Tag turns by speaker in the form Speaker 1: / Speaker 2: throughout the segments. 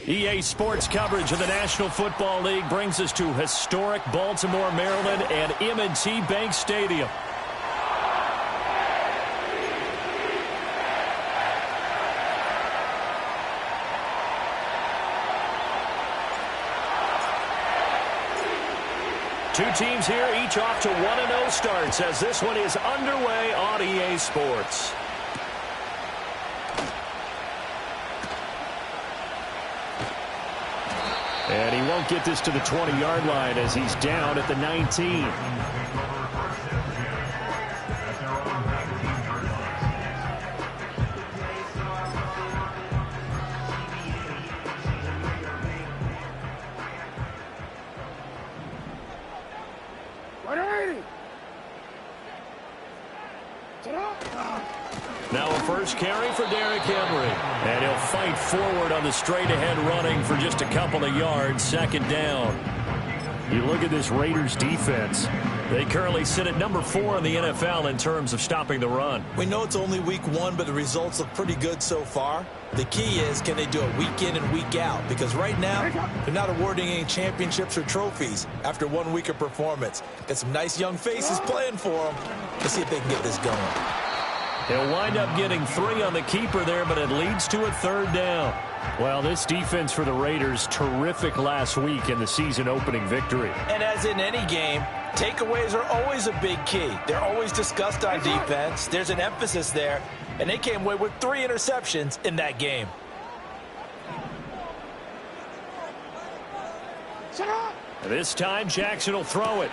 Speaker 1: EA Sports coverage of the National Football League brings us to historic Baltimore, Maryland, and M&T Bank Stadium. Two teams here, each off to 1-0 starts as this one is underway on EA Sports. And he won't get this to the 20-yard line as he's down at the 19. Now a first carry for Derrick Henry. And he'll fight forward on the straight-ahead running for just a couple of yards. Second down. You look at this Raiders defense. They currently sit at number 4 in the NFL in terms of stopping the run.
Speaker 2: We know it's only week 1, but the results look pretty good so far. The key is, can they do it week in and week out? Because right now, they're not awarding any championships or trophies after 1 week of performance. Got some nice young faces playing for them. Let's see if they can get this going.
Speaker 1: He'll wind up getting 3 on the keeper there, but it leads to a third down. Well, this defense for the Raiders, terrific last week in the season-opening victory.
Speaker 2: And as in any game, takeaways are always a big key. They're always discussed on defense. There's an emphasis there, and they came away with 3 interceptions in that game.
Speaker 1: This time, Jackson will throw it.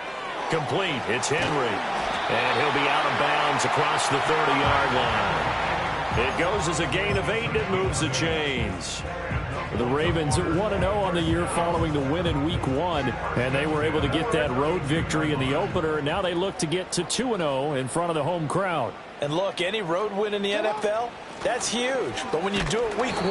Speaker 1: Complete. It's Henry. And he'll be out of bounds across the 30-yard line. It goes as a gain of 8, and it moves the chains. The Ravens are 1-0 on the year following the win in Week 1, and they were able to get that road victory in the opener. Now they look to get to 2-0 in front of the home crowd.
Speaker 2: And look, any road win in the NFL, that's huge. But when you do it Week 1,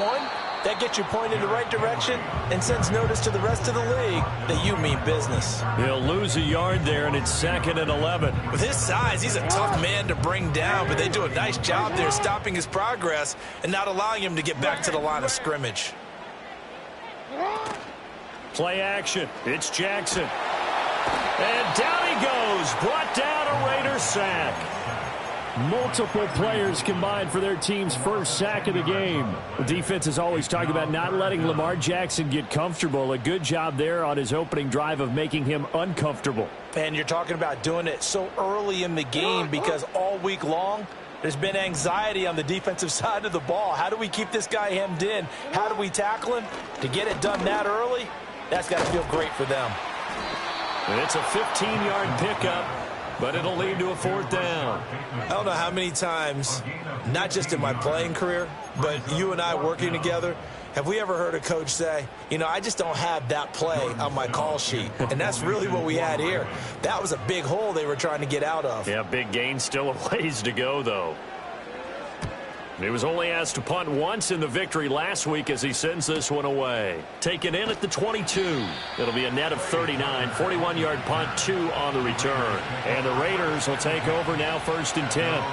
Speaker 2: that gets you pointed in the right direction and sends notice to the rest of the league that you mean business.
Speaker 1: He'll lose a yard there, and it's 2nd and 11.
Speaker 2: With his size, he's a tough man to bring down, but they do a nice job there stopping his progress and not allowing him to get back to the line of scrimmage.
Speaker 1: Play action. It's Jackson. And down he goes. Brought down a Raider sack. Multiple players combined for their team's first sack of the game. The defense is always talking about not letting Lamar Jackson get comfortable. A good job there on his opening drive of making him uncomfortable.
Speaker 2: And you're talking about doing it so early in the game because all week long, there's been anxiety on the defensive side of the ball. How do we keep this guy hemmed in? How do we tackle him? To get it done that early, that's got to feel great for them.
Speaker 1: And it's a 15-yard pickup, but it'll lead to a 4th down.
Speaker 2: I don't know how many times, not just in my playing career, but you and I working together, have we ever heard a coach say, you know, I just don't have that play on my call sheet? And that's really what we had here. That was a big hole they were trying to get out of.
Speaker 1: Yeah, big gain, still a ways to go, though. He was only asked to punt once in the victory last week as he sends this one away. Taken in at the 22. It'll be a net of 39. 41-yard punt, 2 on the return. And the Raiders will take over now 1st and 10.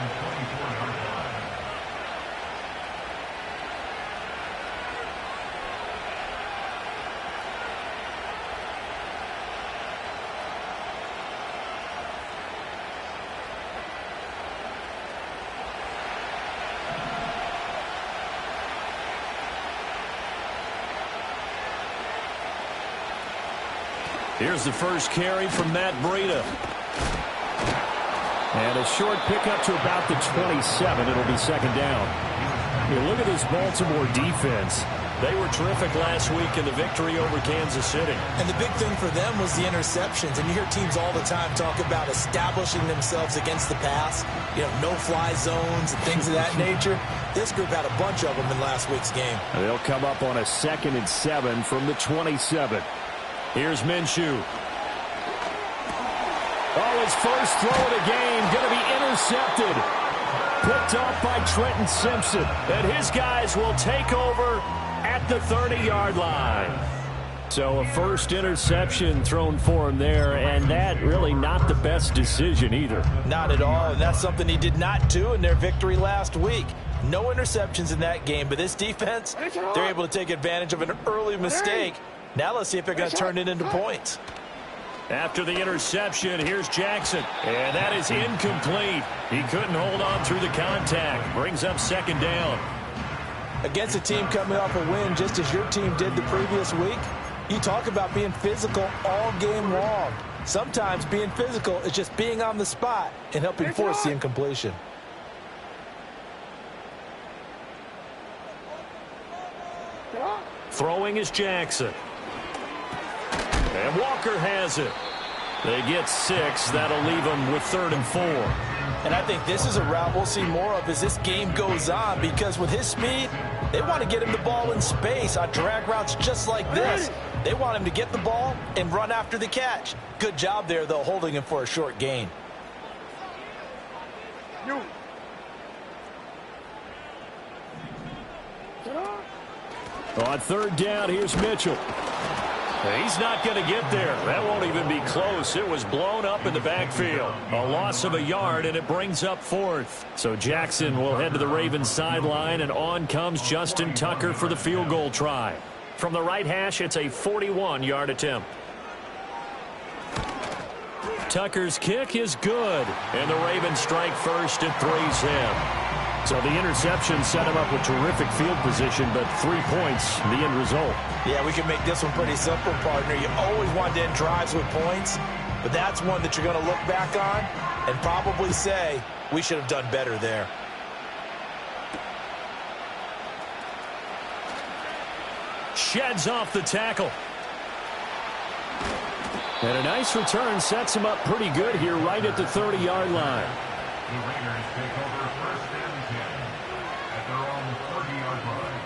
Speaker 1: Here's the first carry from Matt Breida. And a short pickup to about the 27. It'll be 2nd down. Here, look at this Baltimore defense. They were terrific last week in the victory over Kansas City.
Speaker 2: And the big thing for them was the interceptions. And you hear teams all the time talk about establishing themselves against the pass. You know, no-fly zones and things of that nature. This group had a bunch of them in last week's game.
Speaker 1: And they'll come up on a 2nd and 7 from the 27. Here's Minshew. Oh, his first throw of the game going to be intercepted. Picked off by Trenton Simpson. And his guys will take over at the 30-yard line. So a first interception thrown for him there, and that really not the best decision either.
Speaker 2: Not at all, and that's something he did not do in their victory last week. No interceptions in that game, but this defense, they're able to take advantage of an early mistake. Now let's see if they're going to turn it into points.
Speaker 1: After the interception, here's Jackson, and that is incomplete. He couldn't hold on through the contact. Brings up second down.
Speaker 2: Against a team coming off a win just as your team did the previous week, you talk about being physical all game long. Sometimes being physical is just being on the spot and helping force the incompletion.
Speaker 1: Throwing is Jackson. And Walker has it. They get 6. That'll leave them with 3rd and 4.
Speaker 2: And I think this is a route we'll see more of as this game goes on, because with his speed, they want to get him the ball in space on drag routes just like this. They want him to get the ball and run after the catch. Good job there, though, holding him for a short gain.
Speaker 1: On 3rd down, here's Mitchell. He's not going to get there. That won't even be close. It was blown up in the backfield. A loss of a yard, and it brings up 4th. So Jackson will head to the Ravens sideline, and on comes Justin Tucker for the field goal try. From the right hash, it's a 41-yard attempt. Tucker's kick is good, and the Ravens strike first at 3's him. So the interception set him up with terrific field position, but 3 points, the end result.
Speaker 2: Yeah, we can make this one pretty simple, partner. You always want to end drives with points, but that's one that you're going to look back on and probably say, we should have done better there.
Speaker 1: Sheds off the tackle. And a nice return sets him up pretty good here right at the 30-yard line.
Speaker 3: The Raiders take over 1st and 10 at their own 30-yard line.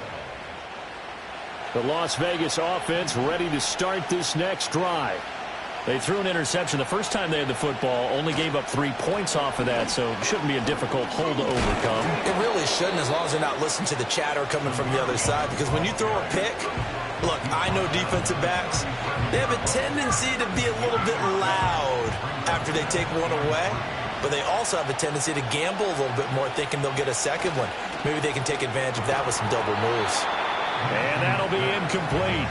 Speaker 1: The Las Vegas offense ready to start this next drive. They threw an interception the first time they had the football, only gave up 3 points off of that, so it shouldn't be a difficult hole to overcome.
Speaker 2: It really shouldn't, as long as they're not listening to the chatter coming from the other side, because when you throw a pick, look, I know defensive backs, they have a tendency to be a little bit loud after they take one away, but they also have a tendency to gamble a little bit more, thinking they'll get a second one. Maybe they can take advantage of that with some double moves.
Speaker 1: And that'll be incomplete.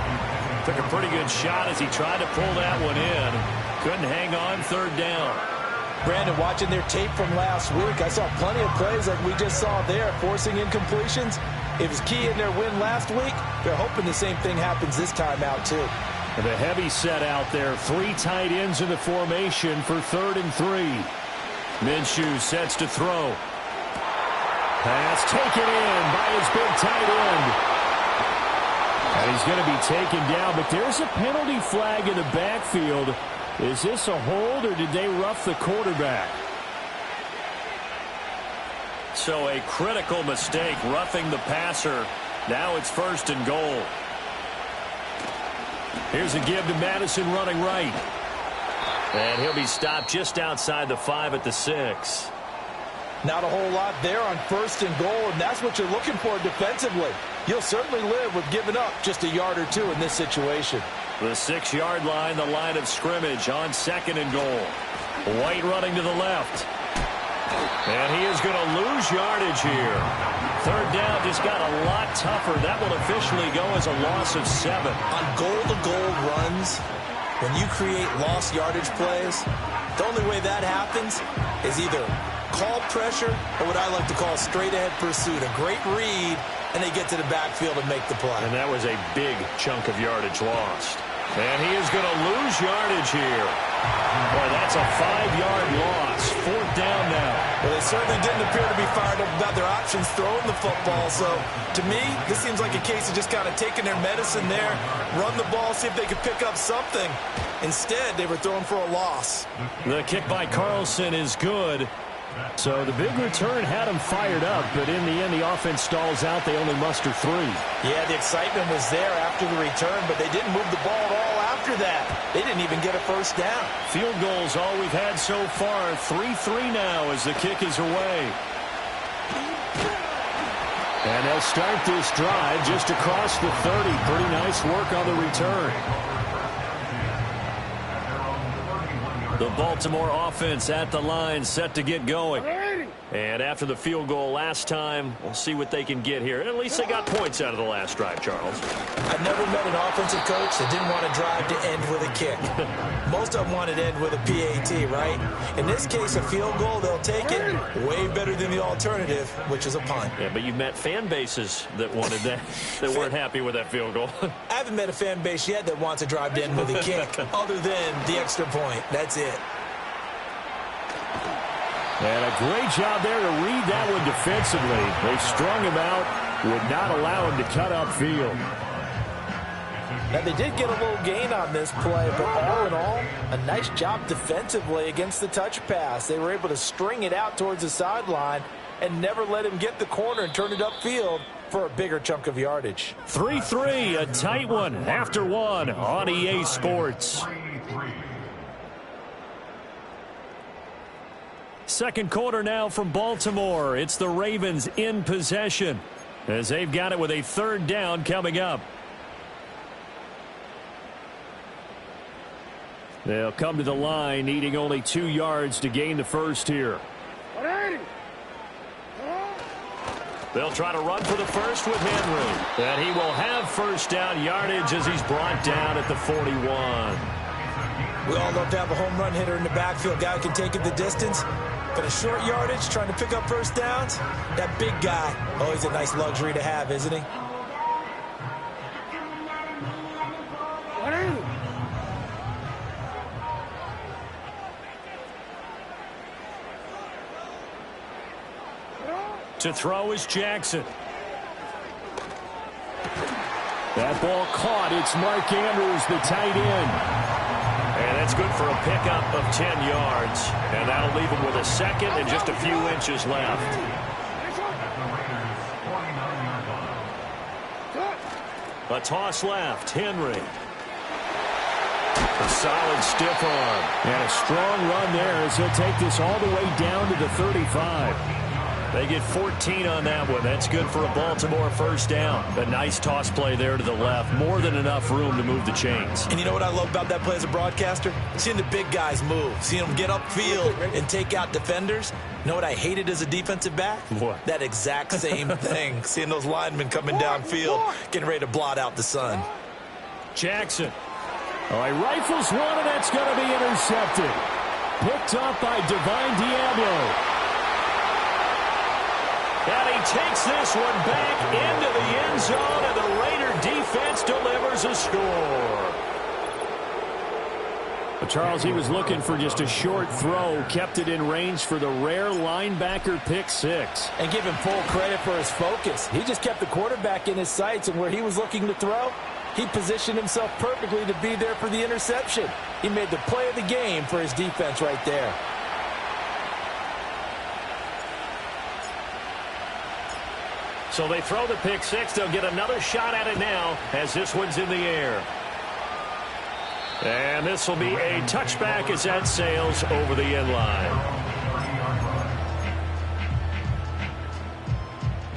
Speaker 1: Took a pretty good shot as he tried to pull that one in. Couldn't hang on 3rd down.
Speaker 2: Brandon, watching their tape from last week, I saw plenty of plays like we just saw there, forcing incompletions. It was key in their win last week. They're hoping the same thing happens this time out, too.
Speaker 1: And a heavy set out there. 3 tight ends in the formation for 3rd and 3. Minshew sets to throw. Pass taken in by his big tight end. And he's going to be taken down, but there's a penalty flag in the backfield. Is this a hold, or did they rough the quarterback? So a critical mistake, roughing the passer. Now it's 1st and goal. Here's a give to Madison running right. And he'll be stopped just outside the 5 at the 6.
Speaker 2: Not a whole lot there on 1st and goal, and that's what you're looking for defensively. You'll certainly live with giving up just a yard or 2 in this situation.
Speaker 1: The 6-yard line, the line of scrimmage on 2nd and goal. White running to the left. And he is going to lose yardage here. 3rd down just got a lot tougher. That will officially go as a loss of 7.
Speaker 2: On goal-to-goal runs, when you create lost yardage plays, the only way that happens is either call pressure or what I like to call straight-ahead pursuit. A great read, and they get to the backfield and make the play.
Speaker 1: And that was a big chunk of yardage lost. And he is going to lose yardage here. Boy, that's a 5-yard loss. 4th down now.
Speaker 2: Well, they certainly didn't appear to be fired up about their options throwing the football. So, to me, this seems like a case of just kind of taking their medicine there, run the ball, see if they could pick up something. Instead, they were throwing for a loss.
Speaker 1: The kick by Carlson is good. So the big return had them fired up, but in the end, the offense stalls out. They only muster 3.
Speaker 2: Yeah, the excitement was there after the return, but they didn't move the ball at all after after that. They didn't even get a first down.
Speaker 1: Field goals all we've had so far. 3-3 now as the kick is away. And they'll start this drive just across the 30. Pretty nice work on the return. The Baltimore offense at the line, set to get going. And after the field goal last time, we'll see what they can get here. And at least they got points out of the last drive, Charles.
Speaker 2: I've never met an offensive coach that didn't want to drive to end with a kick. Most of them wanted to end with a PAT, right? In this case, a field goal, they'll take it. Way better than the alternative, which is a punt.
Speaker 1: Yeah, but you've met fan bases that wanted that, that weren't happy with that field goal.
Speaker 2: I haven't met a fan base yet that wants to drive to end with a kick, other than the extra point. That's it.
Speaker 1: And a great job there to read that one defensively. They strung him out, would not allow him to cut upfield.
Speaker 4: Now, they did get a little gain on this play, but all in all, a nice job defensively against the touch pass. They were able to string it out towards the sideline and never let him get the corner and turn it upfield for a bigger chunk of yardage.
Speaker 1: 3-3, a tight one after one on EA Sports. Second quarter now from Baltimore. It's the Ravens in possession as they've got it with a third down coming up. They'll come to the line needing only 2 yards to gain the first here. They'll try to run for the first with Henry. And he will have first down yardage as he's brought down at the 41.
Speaker 2: We all love to have a home run hitter in the backfield, guy who can take it the distance. But a short yardage, trying to pick up first downs, that big guy, always a nice luxury to have, isn't he?
Speaker 1: To throw is Jackson. That ball caught. It's Mark Andrews, the tight end. And that's good for a pickup of 10 yards. And that'll leave him with a second and just a few inches left. A toss left. Henry. A solid stiff arm. And a strong run there as he'll take this all the way down to the 35. They get 14 on that one. That's good for a Baltimore first down. A nice toss play there to the left. More than enough room to move the chains.
Speaker 2: And you know what I love about that play as a broadcaster? Seeing the big guys move. Seeing them get upfield and take out defenders. You know what I hated as a defensive back?
Speaker 1: What?
Speaker 2: That exact same thing. Seeing those linemen coming downfield, getting ready to blot out the sun.
Speaker 1: Jackson. Oh, he rifles one, and that's going to be intercepted. Picked up by Divine Diablo. And he takes this one back into the end zone, and the Raider defense delivers a score. But Charles, he was looking for just a short throw, kept it in range for the rare linebacker pick six.
Speaker 4: And give him full credit for his focus. He just kept the quarterback in his sights, and where he was looking to throw, he positioned himself perfectly to be there for the interception. He made the play of the game for his defense right there.
Speaker 1: So they throw the pick six. They'll get another shot at it now as this one's in the air. And this will be a touchback as that sails over the end line.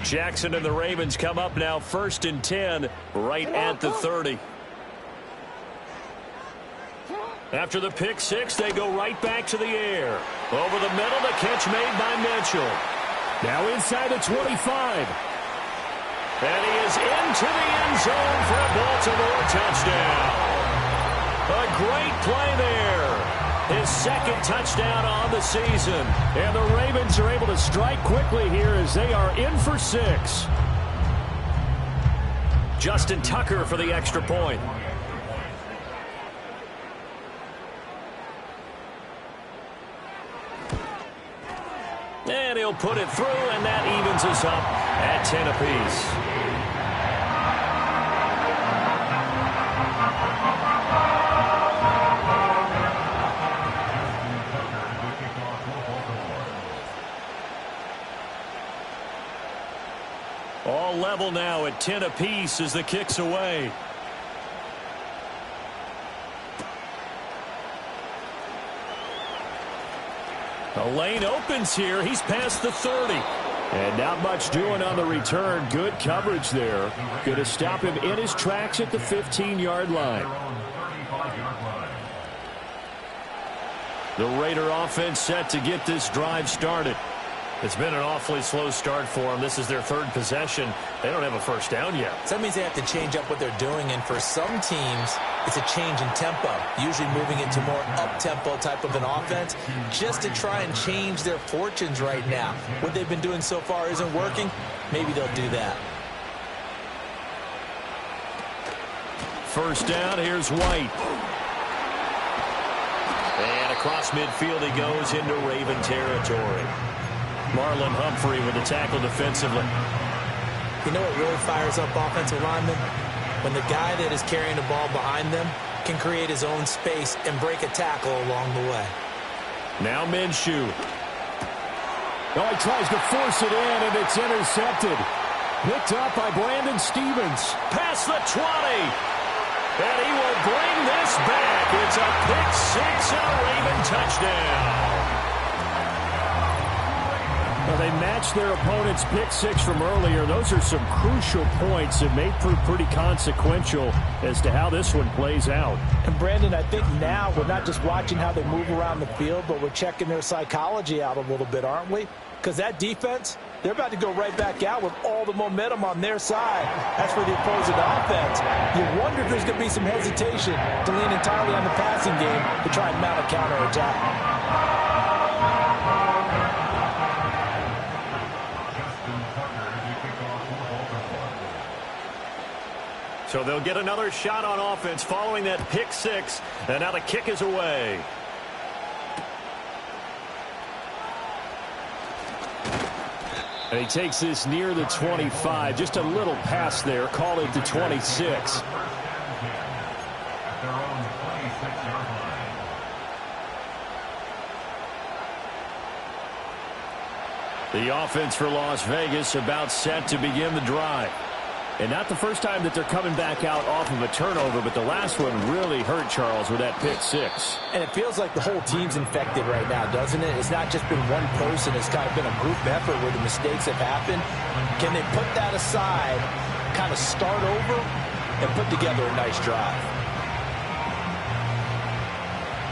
Speaker 1: Jackson and the Ravens come up now 1st and 10 right at the 30. After the pick six, they go right back to the air. Over the middle, the catch made by Mitchell. Now inside the 25. And he is into the end zone for a Baltimore touchdown. A great play there. His second touchdown on the season. And the Ravens are able to strike quickly here as they are in for 6. Justin Tucker for the extra point. And he'll put it through, and that evens us up at 10 apiece. All level now at 10 apiece as the kick's away. The lane opens here. He's past the 30. And not much doing on the return. Good coverage there. Going to stop him in his tracks at the 15-yard line. The Raider offense set to get this drive started. It's been an awfully slow start for them. This is their third possession. They don't have a first down yet.
Speaker 2: So that means they have to change up what they're doing, and for some teams, it's a change in tempo, usually moving into more up-tempo type of an offense, just to try and change their fortunes right now. What they've been doing so far isn't working. Maybe they'll do that.
Speaker 1: First down, here's White. And across midfield he goes into Raven territory. Marlon Humphrey with the tackle defensively.
Speaker 2: You know what really fires up offensive linemen? When the guy that is carrying the ball behind them can create his own space and break a tackle along the way.
Speaker 1: Now Minshew. Oh, he tries to force it in, and it's intercepted. Picked up by Brandon Stevens. Past the 20. And he will bring this back. It's a pick-6 and a Raven touchdown. Well, they matched their opponent's pick-6 from earlier. Those are some crucial points that may prove pretty consequential as to how this one plays out.
Speaker 4: And, Brandon, I think now we're not just watching how they move around the field, but we're checking their psychology out a little bit, aren't we? Because that defense, they're about to go right back out with all the momentum on their side. As for the opposing offense, you wonder if there's going to be some hesitation to lean entirely on the passing game to try and mount a counterattack.
Speaker 1: So they'll get another shot on offense following that pick-6, and now the kick is away. And he takes this near the 25. Just a little pass there. Call it the 26. The offense for Las Vegas about set to begin the drive. And not the first time that they're coming back out off of a turnover, but the last one really hurt Charles with that pick-6.
Speaker 4: And it feels like the whole team's infected right now, doesn't it? It's not just been one person. It's kind of been a group effort where the mistakes have happened. Can they put that aside, kind of start over, and put together a nice drive?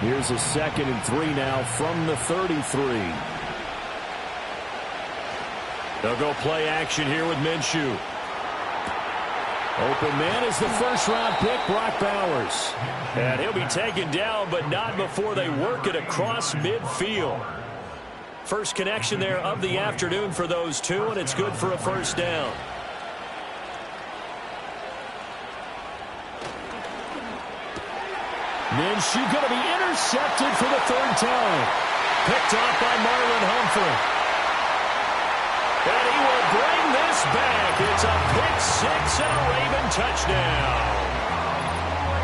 Speaker 1: Here's a 2nd and 3 now from the 33. They'll go play action here with Minshew. Open man is the first-round pick, Brock Bowers. And he'll be taken down, but not before they work it across midfield. First connection there of the afternoon for those two, and it's good for a first down. Minshew going to be intercepted for the 3rd time. Picked off by Marlon Humphrey. And he will bring this back. It's a pick-6 and a Raven touchdown.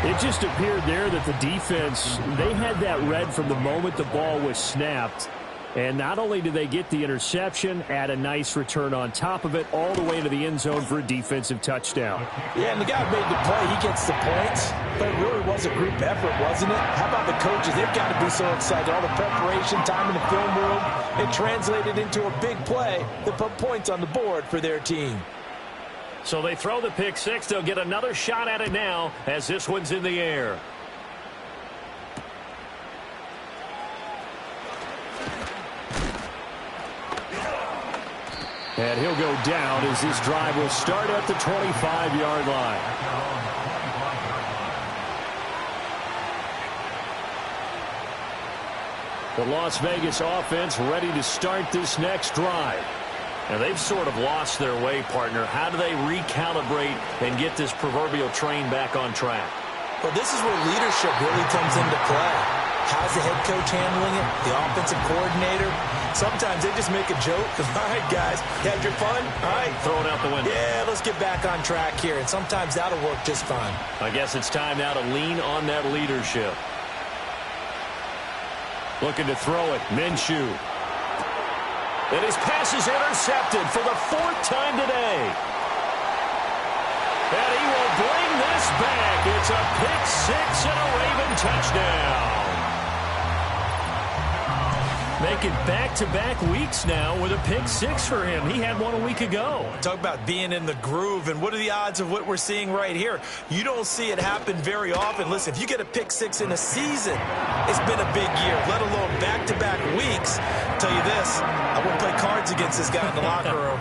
Speaker 1: It just appeared there that the defense, they had that read from the moment the ball was snapped. And not only did they get the interception, add a nice return on top of it, all the way to the end zone for a defensive touchdown.
Speaker 4: Yeah, and the guy who made the play, he gets the points. But it really was a group effort, wasn't it? How about the coaches? They've got to be so excited. All the preparation, time in the film room, it translated into a big play that put points on the board for their team.
Speaker 1: So they throw the pick-6. They'll get another shot at it now as this one's in the air. And he'll go down as this drive will start at the 25-yard line. The Las Vegas offense ready to start this next drive. Now they've sort of lost their way, partner. How do they recalibrate and get this proverbial train back on track?
Speaker 2: Well, this is where leadership really comes into play. How's the head coach handling it? The offensive coordinator? Sometimes they just make a joke. All right, guys, you had your fun? All right.
Speaker 1: Throw it out the window.
Speaker 2: Yeah, let's get back on track here. And sometimes that'll work just fine.
Speaker 1: I guess it's time now to lean on that leadership. Looking to throw it. Minshew. And his pass is intercepted for the 4th time today. And he will bring this back. It's a pick-6 and a Raven touchdown. Making back-to-back weeks now with a pick six for him. He had one a week ago.
Speaker 2: Talk about being in the groove, and what are the odds of what we're seeing right here? You don't see it happen very often. Listen, if you get a pick six in a season, it's been a big year, let alone back-to-back weeks. I'll tell you this, I wouldn't play cards against this guy in the locker room.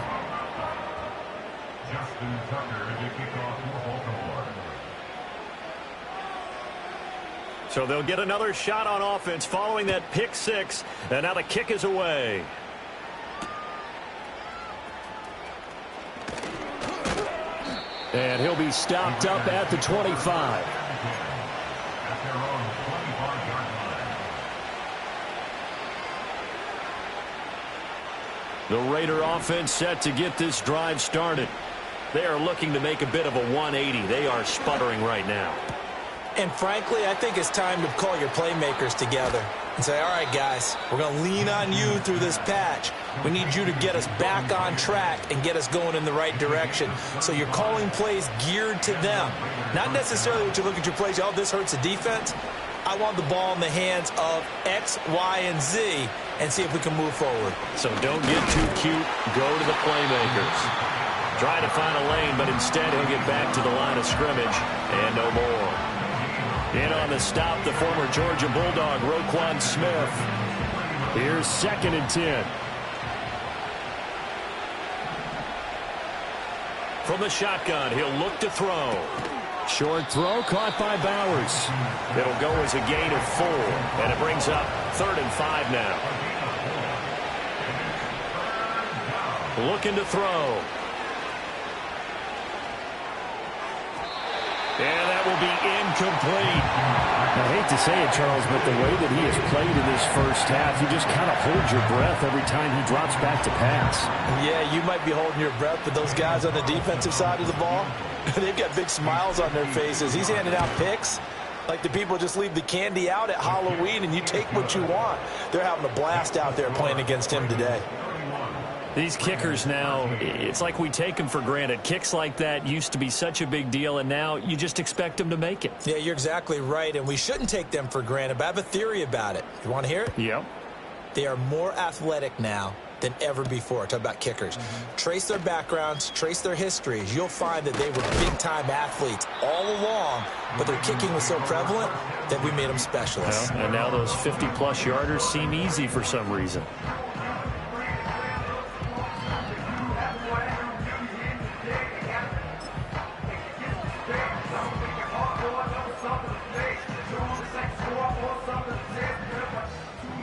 Speaker 3: Justin Tucker to kick off for Baltimore.
Speaker 1: So they'll get another shot on offense following that pick six, and now the kick is away. And he'll be stopped up at the 25.
Speaker 3: At their own 25-yard line.
Speaker 1: The Raider offense set to get this drive started. They are looking to make a bit of a 180. They are sputtering right now.
Speaker 2: And frankly, I think it's time to call your playmakers together and say, all right, guys, we're going to lean on you through this patch. We need you to get us back on track and get us going in the right direction. So you're calling plays geared to them. Not necessarily what you look at your plays, oh, this hurts the defense. I want the ball in the hands of X, Y, and Z and see if we can move forward.
Speaker 1: So don't get too cute. Go to the playmakers. Trying to find a lane, but instead he'll get back to the line of scrimmage and no more. In on the stop, the former Georgia Bulldog, Roquan Smith. Here's 2nd and 10. From the shotgun, he'll look to throw. Short throw caught by Bowers. It'll go as a gain of 4, and it brings up 3rd and 5 now. Looking to throw. And that will be incomplete.
Speaker 5: I hate to say it, Charles, but the way that he has played in this first half, you just kind of hold your breath every time he drops back to pass.
Speaker 2: Yeah, you might be holding your breath, but those guys on the defensive side of the ball, they've got big smiles on their faces. He's handing out picks like the people just leave the candy out at Halloween and you take what you want. They're having a blast out there playing against him today.
Speaker 1: These kickers now, it's like we take them for granted. Kicks like that used to be such a big deal, and now you just expect them to make it.
Speaker 2: Yeah, you're exactly right, and we shouldn't take them for granted, but I have a theory about it. You want to hear it?
Speaker 1: Yep.
Speaker 2: They are more athletic now than ever before. Talk about kickers. Trace their backgrounds, trace their histories. You'll find that they were big-time athletes all along, but their kicking was so prevalent that we made them specialists.
Speaker 1: Well, and now those 50-plus yarders seem easy for some reason.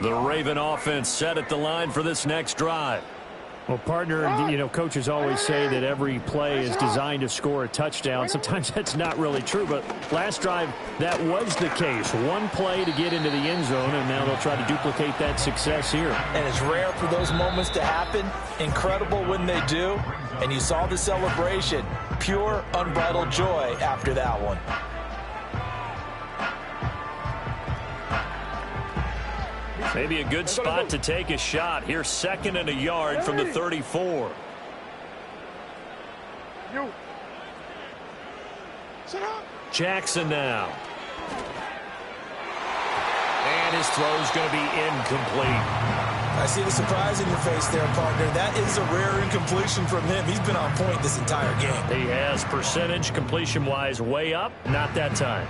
Speaker 1: The Raven offense set at the line for this next drive.
Speaker 5: Well, partner, you know, coaches always say that every play is designed to score a touchdown. Sometimes that's not really true, but last drive, that was the case. One play to get into the end zone, and now they'll try to duplicate that success here.
Speaker 2: And it's rare for those moments to happen. Incredible when they do. And you saw the celebration. Pure, unbridled joy after that one.
Speaker 1: Maybe a good spot to take a shot. Here's 2nd and a yard from the 34. Jackson now. And his throw's going to be incomplete.
Speaker 2: I see the surprise in your face there, partner. That is a rare incompletion from him. He's been on point this entire game.
Speaker 1: He has percentage completion-wise way up. Not that time.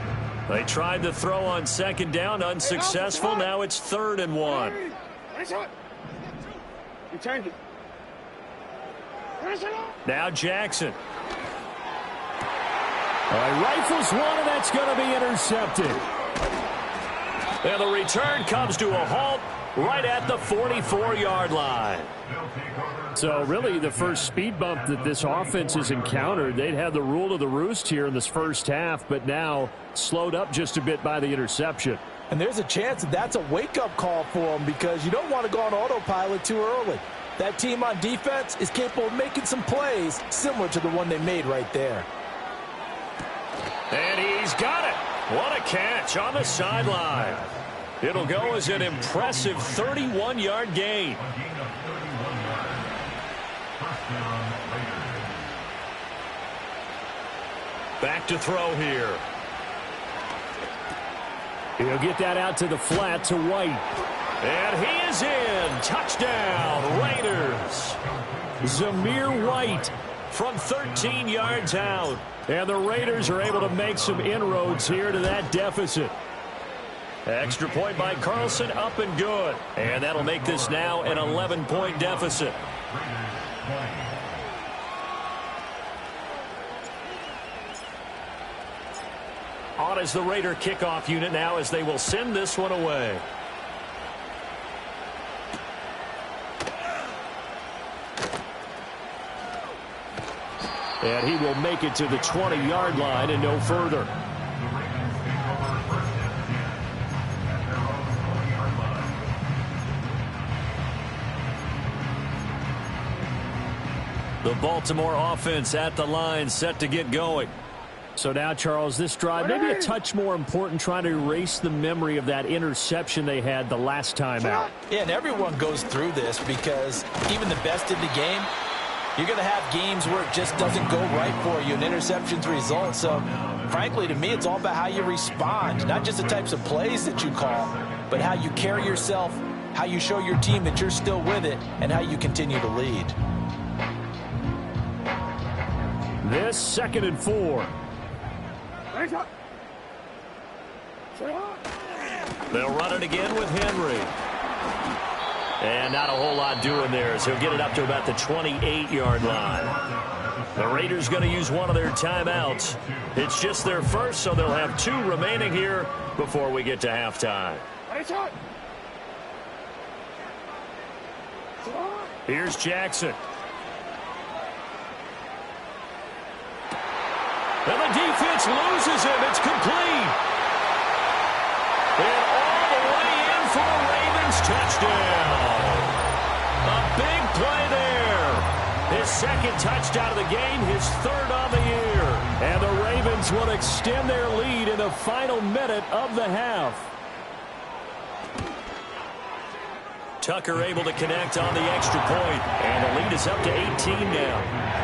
Speaker 1: They tried to throw on 2nd down, unsuccessful. Now it's 3rd and 1. Now Jackson.
Speaker 5: Rifles one, and that's going to be intercepted.
Speaker 1: And the return comes to a halt right at the 44-yard line.
Speaker 5: So really the first speed bump that this offense has encountered, they'd had the rule of the roost here in this first half, but now slowed up just a bit by the interception.
Speaker 4: And there's a chance that that's a wake-up call for them because you don't want to go on autopilot too early. That team on defense is capable of making some plays similar to the one they made right there.
Speaker 1: And he's got it. What a catch on the sideline. It'll go as an impressive 31-yard gain. Back to throw here.
Speaker 5: He'll get that out to the flat to White.
Speaker 1: And he is in. Touchdown, Raiders.
Speaker 5: Zamir White
Speaker 1: From 13 yards out.
Speaker 5: And the Raiders are able to make some inroads here to that deficit.
Speaker 1: Extra point by Carlson, up and good. And that'll make this now an 11-point deficit. On is the Raider kickoff unit now as they will send this one away.
Speaker 5: And he will make it to the 20-yard line and no further.
Speaker 1: The Baltimore offense at the line, set to get going.
Speaker 5: So now, Charles, this drive maybe a touch more important, trying to erase the memory of that interception they had the last time out.
Speaker 4: Yeah, and everyone goes through this because even the best in the game, you're going to have games where it just doesn't go right for you, and interceptions result. So, frankly, to me, it's all about how you respond, not just the types of plays that you call, but how you carry yourself, how you show your team that you're still with it, and how you continue to lead.
Speaker 5: This 2nd and 4.
Speaker 1: They'll run it again with Henry. And not a whole lot doing there, so he'll get it up to about the 28-yard line. The Raiders going to use one of their timeouts. It's just their first, so they'll have 2 remaining here before we get to halftime. Here's Jackson. And the defense loses him. It's complete. And all the way in for a Ravens touchdown. A big play there. His 2nd touchdown of the game, his 3rd on the year.
Speaker 5: And the Ravens will extend their lead in the final minute of the half.
Speaker 1: Tucker able to connect on the extra point. And the lead is up to 18 now.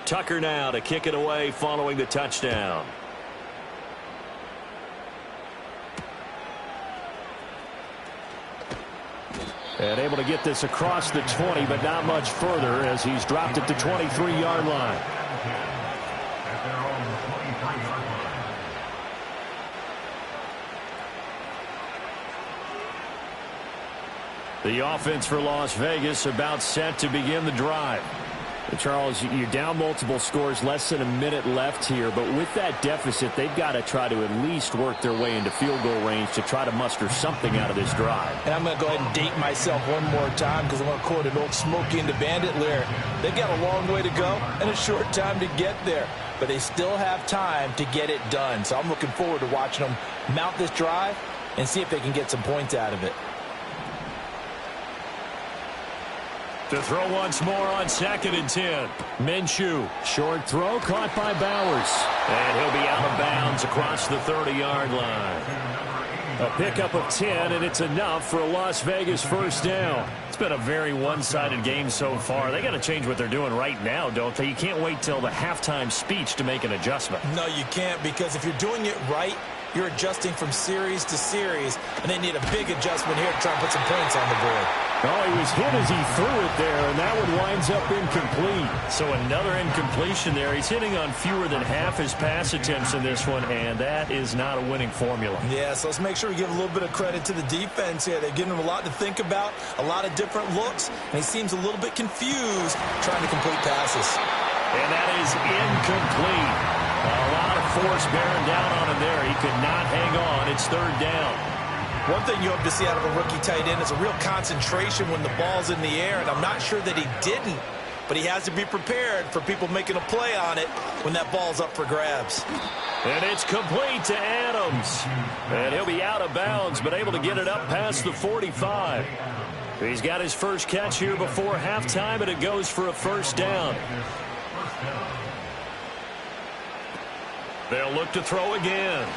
Speaker 1: Tucker now to kick it away following the touchdown.
Speaker 5: And able to get this across the 20, but not much further as he's dropped it to 23-yard line. The offense for Las Vegas about set to begin the drive. Charles, you're down multiple scores, less than a minute left here, but with that deficit, they've got to try to at least work their way into field goal range to try to muster something out of this drive.
Speaker 4: And I'm going to go ahead and date myself one more time because I'm going to quote an old Smokey and the Bandit lyric. They've got a long way to go and a short time to get there, but they still have time to get it done. So I'm looking forward to watching them mount this drive and see if they can get some points out of it.
Speaker 1: To throw once more on 2nd and 10. Minshew.
Speaker 5: Short throw caught by Bowers.
Speaker 1: And he'll be out of bounds across the 30-yard line.
Speaker 5: A pickup of 10, and it's enough for a Las Vegas 1st down.
Speaker 1: It's been a very one-sided game so far. They got to change what they're doing right now, don't they? You can't wait till the halftime speech to make an adjustment.
Speaker 2: No, you can't, because if you're doing it right, you're adjusting from series to series, and they need a big adjustment here to try and put some points on the board.
Speaker 5: Oh, he was hit as he threw it there, and that one winds up incomplete.
Speaker 1: So another incompletion there. He's hitting on fewer than half his pass attempts in this one, and that is not a winning formula.
Speaker 2: Yeah, so let's make sure we give a little bit of credit to the defense here. They're giving him a lot to think about, a lot of different looks, and he seems a little bit confused trying to complete passes.
Speaker 1: And that is incomplete. A lot of force bearing down on him there. He could not hang on. It's 3rd down.
Speaker 2: One thing you hope to see out of a rookie tight end is a real concentration when the ball's in the air, and I'm not sure that he didn't, but he has to be prepared for people making a play on it when that ball's up for grabs.
Speaker 1: And it's complete to Adams. And he'll be out of bounds, but able to get it up past the 45. He's got his first catch here before halftime, and it goes for a 1st down. They'll look to throw again.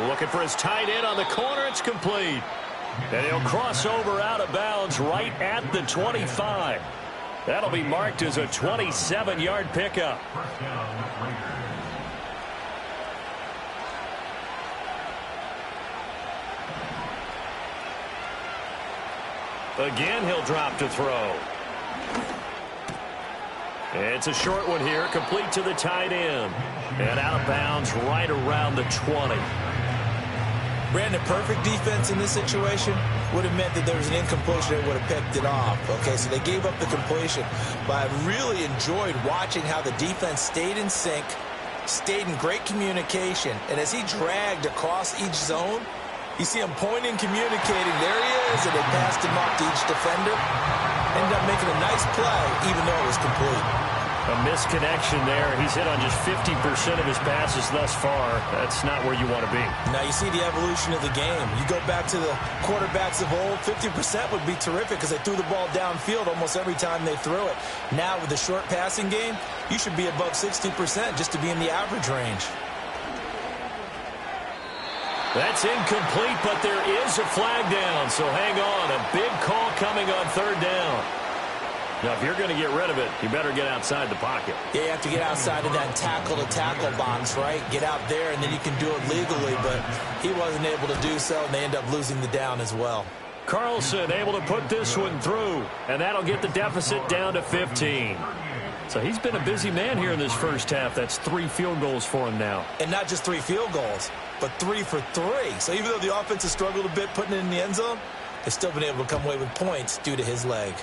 Speaker 1: Looking for his tight end on the corner. It's complete. And he'll cross over out of bounds right at the 25. That'll be marked as a 27-yard pickup. Again, he'll drop to throw. It's a short one here, complete to the tight end. And out of bounds right around the 20.
Speaker 2: Brandon, perfect defense in this situation would have meant that there was an incompletion that would have picked it off. Okay, so they gave up the completion. But I really enjoyed watching how the defense stayed in sync, stayed in great communication. And as he dragged across each zone, you see him pointing, communicating. There he is, and they passed him off to each defender. Ended up making a nice play, even though it was complete.
Speaker 1: A misconnection there. He's hit on just 50% of his passes thus far. That's not where you want to be.
Speaker 2: Now you see the evolution of the game. You go back to the quarterbacks of old, 50% would be terrific because they threw the ball downfield almost every time they threw it. Now with the short passing game, you should be above 60% just to be in the average range.
Speaker 1: That's incomplete, but there is a flag down, so hang on. A big call coming on third down. Now, if you're going to get rid of it, you better get outside the pocket.
Speaker 2: Yeah, you have to get outside of that tackle-to-tackle box, right? Get out there, and then you can do it legally, but he wasn't able to do so, and they end up losing the down as well.
Speaker 1: Carlson able to put this one through, and that'll get the deficit down to 15. So he's been a busy man here in this first half. That's 3 field goals for him now.
Speaker 2: And not just 3 field goals, but 3 for 3. So even though the offense has struggled a bit putting it in the end zone, they've still been able to come away with points due to his leg.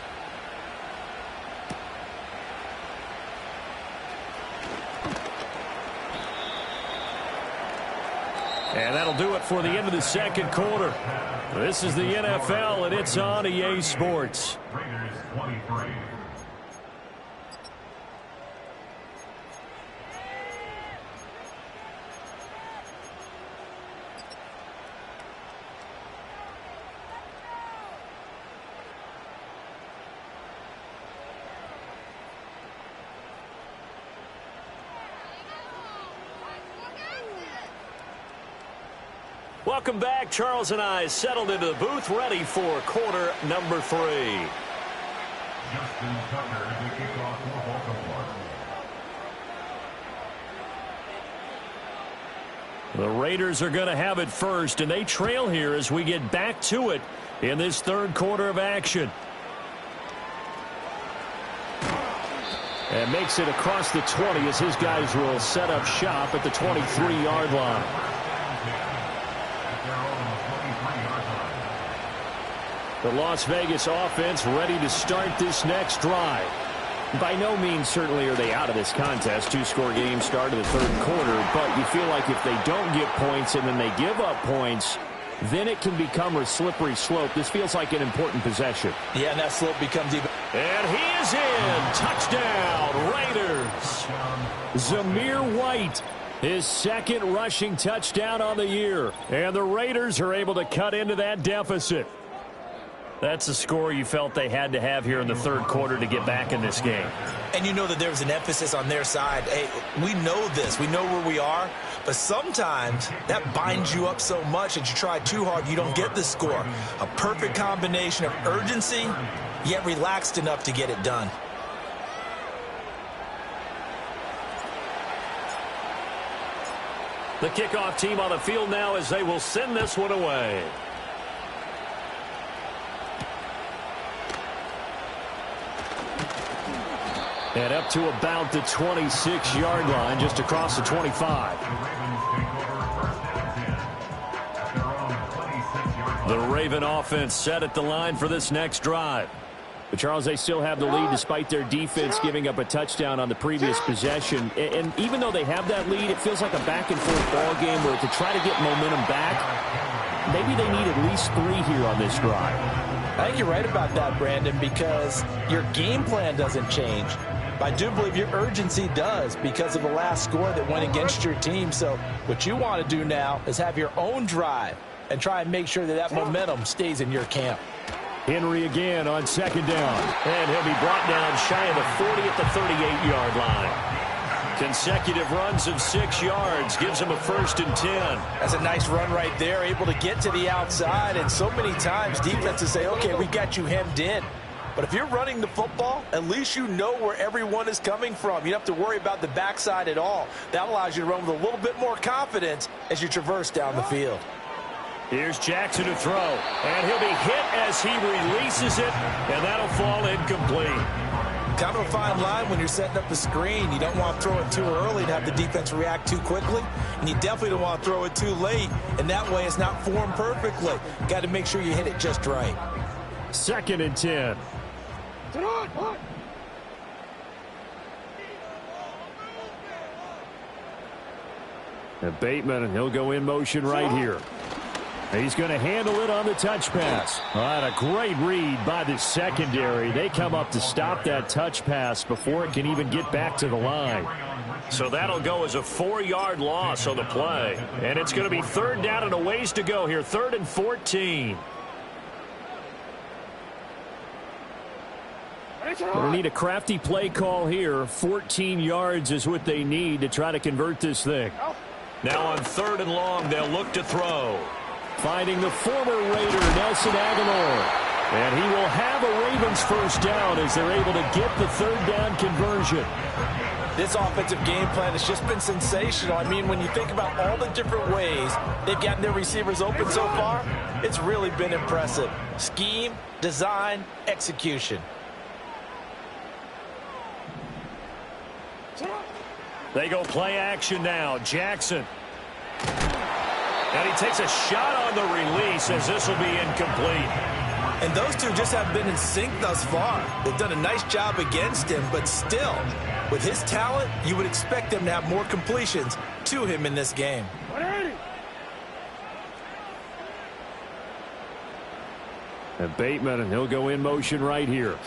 Speaker 1: And that'll do it for the end of the second quarter. This is the NFL, and it's on EA Sports.
Speaker 3: Raiders 23.
Speaker 1: Welcome back. Charles and I settled into the booth, ready for quarter number 3.
Speaker 3: Justin Tucker to kick off for Baltimore.
Speaker 1: The Raiders are going to have it first, and they trail here as we get back to it in this third quarter of action. And makes it across the 20 as his guys will set up shop at the 23-yard line. The Las Vegas offense ready to start this next drive. By no means certainly are they out of this contest. 2-score game start of the third quarter, but you feel like if they don't get points and then they give up points, then it can become a slippery slope. This feels like an important possession.
Speaker 2: Yeah, and that slope becomes even...
Speaker 1: And he is in. Touchdown, Raiders. Zamir White, his second rushing touchdown on the year. And the Raiders are able to cut into that deficit. That's a score you felt they had to have here in the third quarter to get back in this game.
Speaker 2: And you know that there was an emphasis on their side. Hey, we know this. We know where we are. But sometimes that binds you up so much that you try too hard, you don't get the score. A perfect combination of urgency, yet relaxed enough to get it done.
Speaker 1: The kickoff team on the field now as they will send this one away. And up to about the 26-yard line, just across the 25. The Raven offense set at the line for this next drive. But, Charles, they still have the lead despite their defense giving up a touchdown on the previous possession. And even though they have that lead, it feels like a back-and-forth ball game where to try to get momentum back, maybe they need at least 3 here on this drive.
Speaker 4: I think you're right about that, Brandon, because your game plan doesn't change. I do believe your urgency does because of the last score that went against your team. So what you want to do now is have your own drive and try and make sure that that momentum stays in your camp.
Speaker 1: Henry again on second down. And he'll be brought down shy of the 40 at the 38-yard line. Consecutive runs of 6 yards gives him a 1st and 10.
Speaker 4: That's a nice run right there, able to get to the outside. And so many times defenses say, okay, we got you hemmed in. But if you're running the football, at least you know where everyone is coming from. You don't have to worry about the backside at all. That allows you to run with a little bit more confidence as you traverse down the field.
Speaker 1: Here's Jackson to throw, and he'll be hit as he releases it, and that'll fall incomplete.
Speaker 2: Kind of a fine line when you're setting up the screen. You don't want to throw it too early and have the defense react too quickly, and you definitely don't want to throw it too late, and that way it's not formed perfectly. Got to make sure you hit it just right.
Speaker 5: 2nd and 10. And Bateman, and he'll go in motion right here. He's going to handle it on the touch pass. All right, a great read by the secondary. They come up to stop that touch pass before it can even get back to the line.
Speaker 1: So that'll go as a 4-yard loss on the play. And it's going to be 3rd down and a ways to go here. 3rd and 14.
Speaker 5: They need a crafty play call here. 14 yards is what they need to try to convert this thing.
Speaker 1: Now on 3rd and long, they'll look to throw.
Speaker 5: Finding the former Raider, Nelson Aguilar. And he will have a Ravens 1st down as they're able to get the 3rd down conversion.
Speaker 4: This offensive game plan has just been sensational. I mean, when you think about all the different ways they've gotten their receivers open so far, it's really been impressive. Scheme, design, execution.
Speaker 1: They go play action now. Jackson. And he takes a shot on the release as this will be incomplete.
Speaker 2: And those two just have been in sync thus far. They've done a nice job against him, but still, with his talent, you would expect them to have more completions to him in this game.
Speaker 5: And Bateman, and he'll go in motion right here.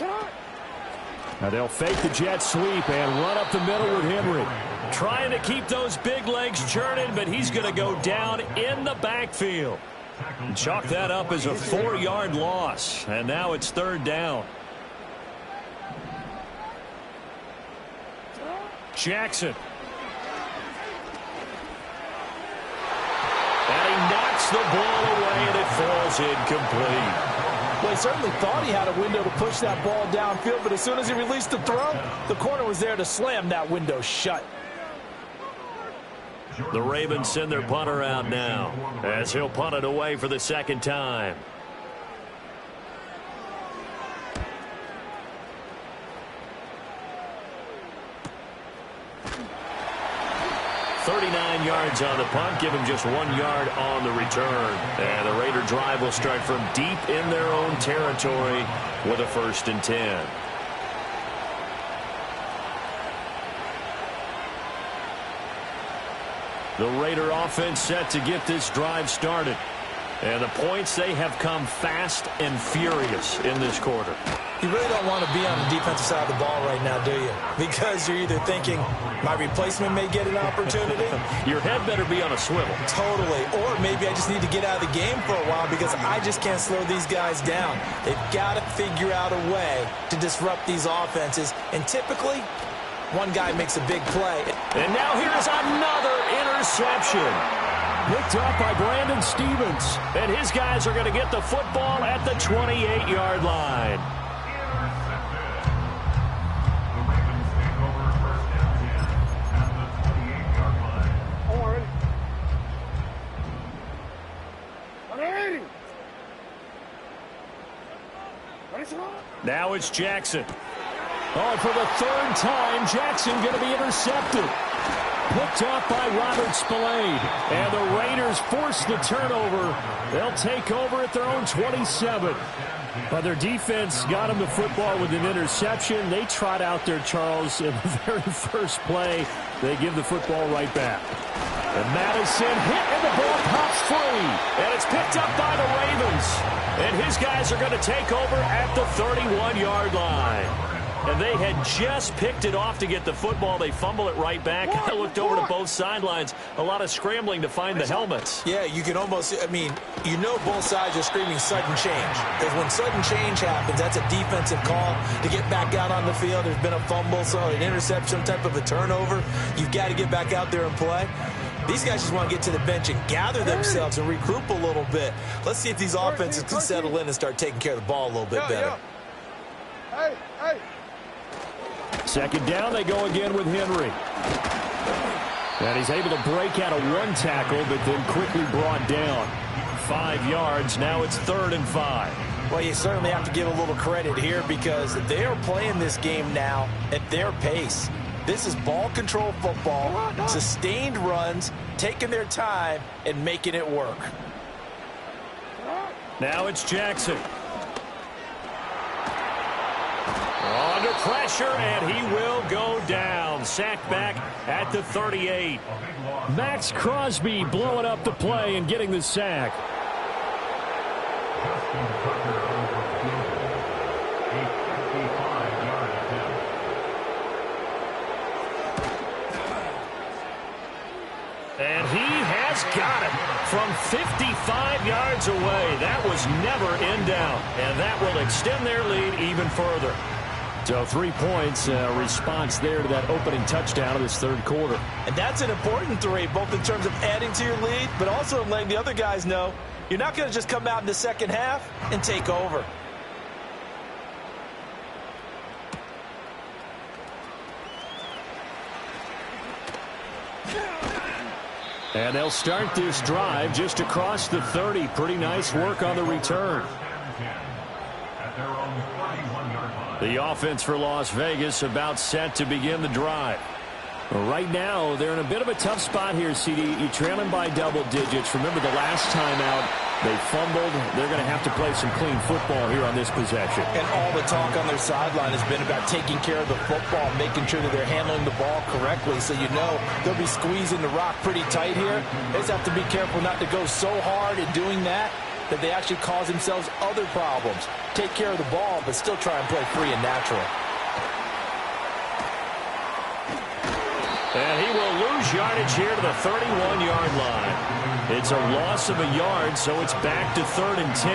Speaker 5: Now they'll fake the jet sweep and run up the middle with Henry.
Speaker 1: Trying to keep those big legs churning, but he's going to go down in the backfield. Chalk that up as a 4-yard loss, and now it's 3rd down. Jackson. And he knocks the ball away, and it falls incomplete.
Speaker 4: Well, he certainly thought he had a window to push that ball downfield, but as soon as he released the throw, the corner was there to slam that window shut.
Speaker 1: The Ravens send their punter out now as he'll punt it away for the 2nd time. "39 yards on the punt, give him just 1 yard on the return. And the Raider drive will start from deep in their own territory with a 1st and 10. The Raider offense set to get this drive started. And the points, they have come fast and furious in this quarter.
Speaker 2: You really don't want to be on the defensive side of the ball right now, do you? Because you're either thinking, my replacement may get an opportunity.
Speaker 1: Your head better be on a swivel.
Speaker 2: Totally. Or maybe I just need to get out of the game for a while because I just can't slow these guys down. They've got to figure out a way to disrupt these offenses. And typically, one guy makes a big play.
Speaker 1: And now here's another interception.
Speaker 5: Picked up by Brandon Stevens.
Speaker 1: And his guys are going to get the football at the 28-yard line. Now it's Jackson.
Speaker 5: Oh, for the 3rd time, Jackson going to be intercepted. Picked up by Robert Spillane. And the Raiders force the turnover. They'll take over at their own 27. But their defense got them the football with an interception. They trot out there, Charles, in the very first play. They give the football right back. And Madison hit, and the ball pops free.
Speaker 1: And it's picked up by the Ravens. And his guys are going to take over at the 31-yard line. and they had just picked it off to get the football. They fumble it right back. I looked over to both sidelines. A lot of scrambling to find the helmets.
Speaker 2: Yeah, you can almost, I mean, you know both sides are screaming sudden change. Because when sudden change happens, that's a defensive call to get back out on the field. There's been a fumble, so an interception, some type of a turnover. You've got to get back out there and play. These guys just want to get to the bench and gather themselves and regroup a little bit. Let's see if these offenses can settle in and start taking care of the ball a little bit better.
Speaker 5: Second down, they go again with Henry. And he's able to break out of one tackle, but then quickly brought down. 5 yards, now it's 3rd and 5.
Speaker 4: Well, you certainly have to give a little credit here because they are playing this game now at their pace. This is ball control football, sustained runs, taking their time and making it work.
Speaker 1: Now it's Jackson. Under pressure, and he will go down. Sacked back at the 38.
Speaker 5: Max Crosby blowing up the play and getting the sack.
Speaker 1: And he has got it from 55 yards away. That was never in doubt, and that will extend their lead even further.
Speaker 5: So 3 points, response there to that opening touchdown of this third quarter.
Speaker 4: And that's an important 3, both in terms of adding to your lead, but also in letting the other guys know you're not going to just come out in the second half and take over.
Speaker 5: And they'll start this drive just across the 30. Pretty nice work on the return.
Speaker 1: The offense for Las Vegas about set to begin the drive.
Speaker 5: Right now, they're in a bit of a tough spot here, CD. You're trailing by double digits. Remember the last time out, they fumbled. They're going to have to play some clean football here on this possession.
Speaker 4: And all the talk on their sideline has been about taking care of the football, making sure that they're handling the ball correctly. So you know they'll be squeezing the rock pretty tight here. They just have to be careful not to go so hard in doing that they actually cause themselves other problems. Take care of the ball, but still try and play free and natural.
Speaker 1: And he will lose yardage here to the 31-yard line. It's a loss of a yard, so it's back to 3rd and 10.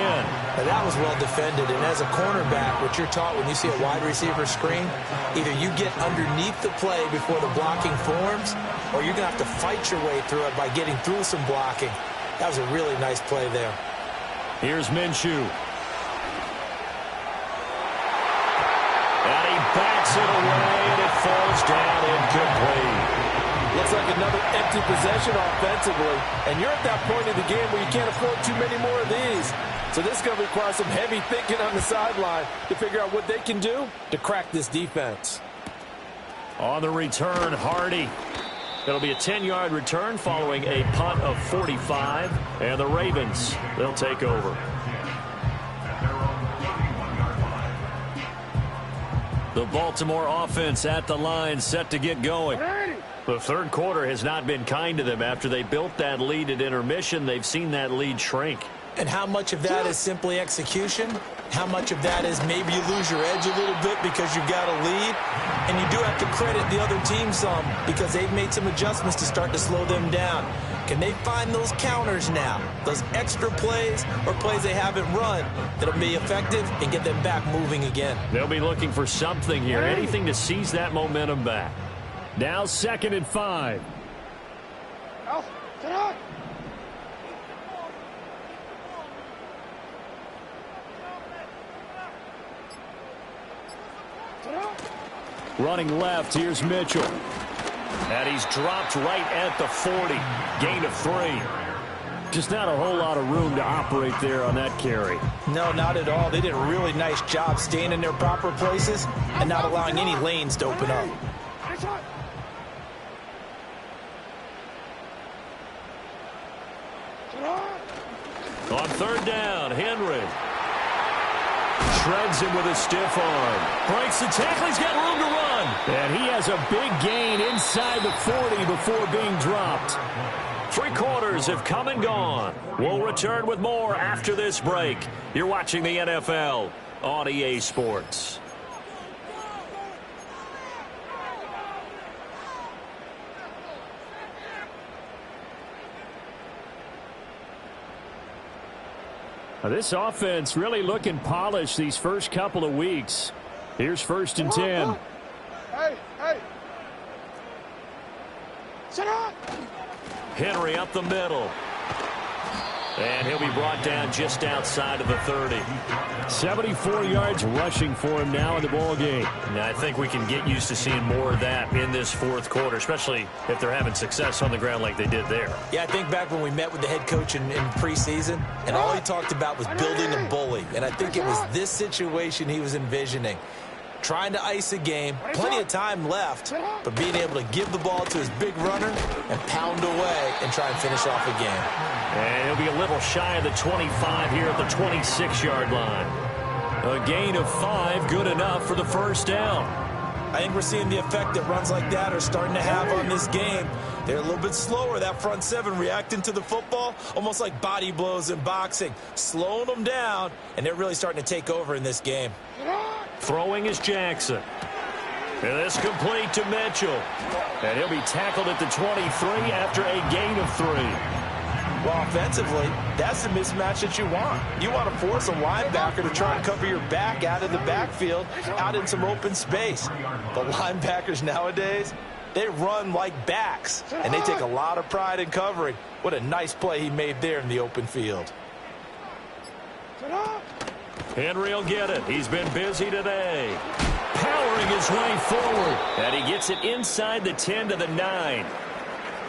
Speaker 2: Now that was well defended, and as a cornerback, what you're taught when you see a wide receiver screen, either you get underneath the play before the blocking forms, or you're going to have to fight your way through it by getting through some blocking. That was a really nice play there.
Speaker 1: Here's Minshew. And he backs it away, and it falls down incomplete.
Speaker 4: Looks like another empty possession offensively. And you're at that point in the game where you can't afford too many more of these. So this is going to require some heavy thinking on the sideline to figure out what they can do to crack this defense.
Speaker 1: On the return, Hardy. It'll be a 10-yard return following a punt of 45. And the Ravens, they'll take over. The Baltimore offense at the line, set to get going. The third quarter has not been kind to them. After they built that lead at intermission, they've seen that lead shrink.
Speaker 2: And how much of that is simply execution? How much of that is maybe you lose your edge a little bit because you've got a lead? And you do have to credit the other team some because they've made some adjustments to start to slow them down. Can they find those counters now, those extra plays or plays they haven't run that'll be effective and get them back moving again?
Speaker 1: They'll be looking for something here, anything to seize that momentum back.
Speaker 5: Now 2nd and 5. Running left, here's Mitchell.
Speaker 1: And he's dropped right at the 40. Gain of 3.
Speaker 5: Just not a whole lot of room to operate there on that carry.
Speaker 4: No, not at all. They did a really nice job staying in their proper places and not allowing any lanes to open up.
Speaker 1: On 3rd down, Henry. Shreds him with a stiff arm. Breaks the tackle. He's got room to run.
Speaker 5: And he has a big gain inside the 40 before being dropped.
Speaker 1: 3 quarters have come and gone. We'll return with more after this break. You're watching the NFL on EA Sports.
Speaker 5: This offense really looking polished these first couple of weeks. Here's 1st and 10.
Speaker 6: Hey. Sit up.
Speaker 1: Henry up the middle. And he'll be brought down just outside of the 30.
Speaker 5: 74 yards rushing for him now in the ball game.
Speaker 1: Now, I think we can get used to seeing more of that in this fourth quarter, especially if they're having success on the ground like they did there.
Speaker 2: Yeah, I think back when we met with the head coach in preseason, and all he talked about was building a bully. And I think it was this situation he was envisioning. Trying to ice a game, plenty of time left, but being able to give the ball to his big runner and pound away and try and finish off a game.
Speaker 1: And he'll be a little shy of the 25 here at the 26-yard line. A gain of 5, good enough for the first down.
Speaker 2: I think we're seeing the effect that runs like that are starting to have on this game. They're a little bit slower, that front seven, reacting to the football, almost like body blows in boxing, slowing them down, and they're really starting to take over in this game.
Speaker 1: Throwing is Jackson. And this complete to Mitchell. And he'll be tackled at the 23 after a gain of 3.
Speaker 4: Well, offensively, that's the mismatch that you want. You want to force a linebacker to try and cover your back out of the backfield, out in some open space. The linebackers nowadays, they run like backs, and they take a lot of pride in covering. What a nice play he made there in the open field.
Speaker 1: Henry will get it. He's been busy today. Powering his way forward. And he gets it inside the 10 to the 9.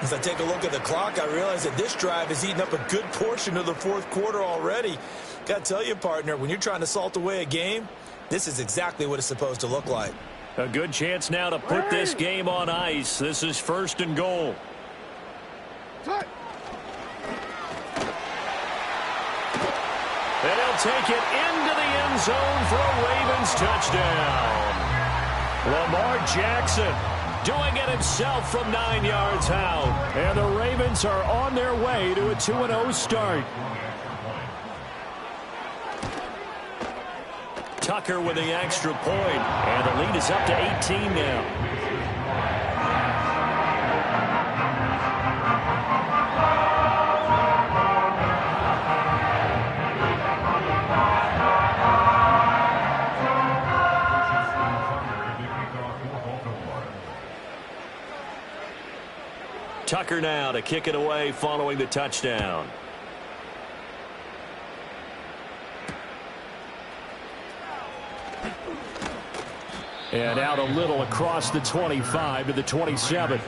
Speaker 2: As I take a look at the clock, I realize that this drive has eaten up a good portion of the fourth quarter already. Got to tell you, partner, when you're trying to salt away a game, this is exactly what it's supposed to look like.
Speaker 1: A good chance now to put this game on ice. This is 1st and goal. And he'll take it into the end zone for a Ravens touchdown. Lamar Jackson doing it himself from 9 yards out.
Speaker 5: And the Ravens are on their way to a 2-0 start.
Speaker 1: Tucker with the extra point, and the lead is up to 18 now. Tucker now to kick it away following the touchdown.
Speaker 5: And out a little across the 25 to the 27.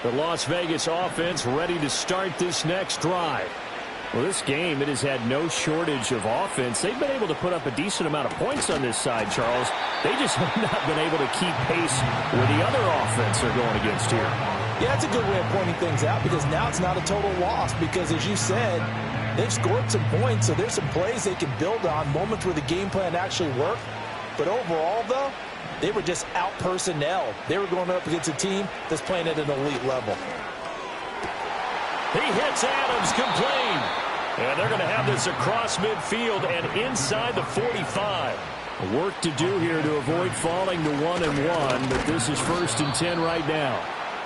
Speaker 5: The Las Vegas offense ready to start this next drive. Well, this game, it has had no shortage of offense. They've been able to put up a decent amount of points on this side, Charles. They just have not been able to keep pace with the other offense they're going against here.
Speaker 4: Yeah, that's a good way of pointing things out, because now it's not a total loss, because as you said, they've scored some points, so there's some plays they can build on, moments where the game plan actually worked. But overall, though, they were just out personnel. They were going up against a team that's playing at an elite level.
Speaker 1: He hits Adams complete. And they're going to have this across midfield and inside the 45.
Speaker 5: Work to do here to avoid falling to 1-1, but this is 1st and 10 right now.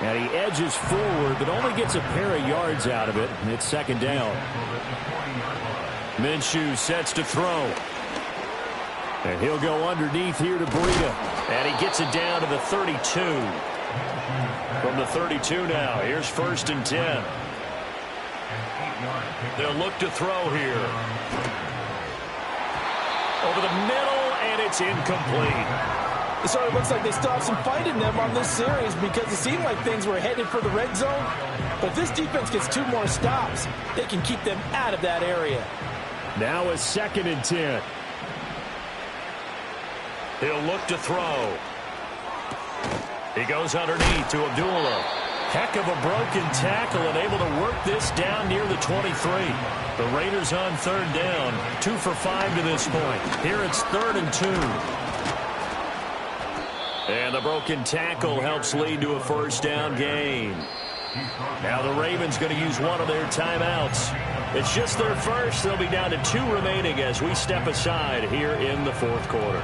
Speaker 5: And he edges forward, but only gets a pair of yards out of it, and it's 2nd down.
Speaker 1: Minshew sets to throw.
Speaker 5: And he'll go underneath here to Breida.
Speaker 1: And he gets it down to the 32. From the 32 now, here's 1st and 10. They'll look to throw here. Over the middle, and it's incomplete.
Speaker 4: It sort of looks like they still have some fight in them on this series, because it seemed like things were headed for the red zone. But if this defense gets 2 more stops, they can keep them out of that area.
Speaker 5: Now a 2nd and 10.
Speaker 1: He'll look to throw. He goes underneath to Abdullah. Heck of a broken tackle and able to work this down near the 23. The Raiders on 3rd down. 2 for 5 to this point. Here it's 3rd and 2. And the broken tackle helps lead to a 1st down gain. Now the Ravens going to use one of their timeouts. It's just their first. They'll be down to 2 remaining as we step aside here in the 4th quarter.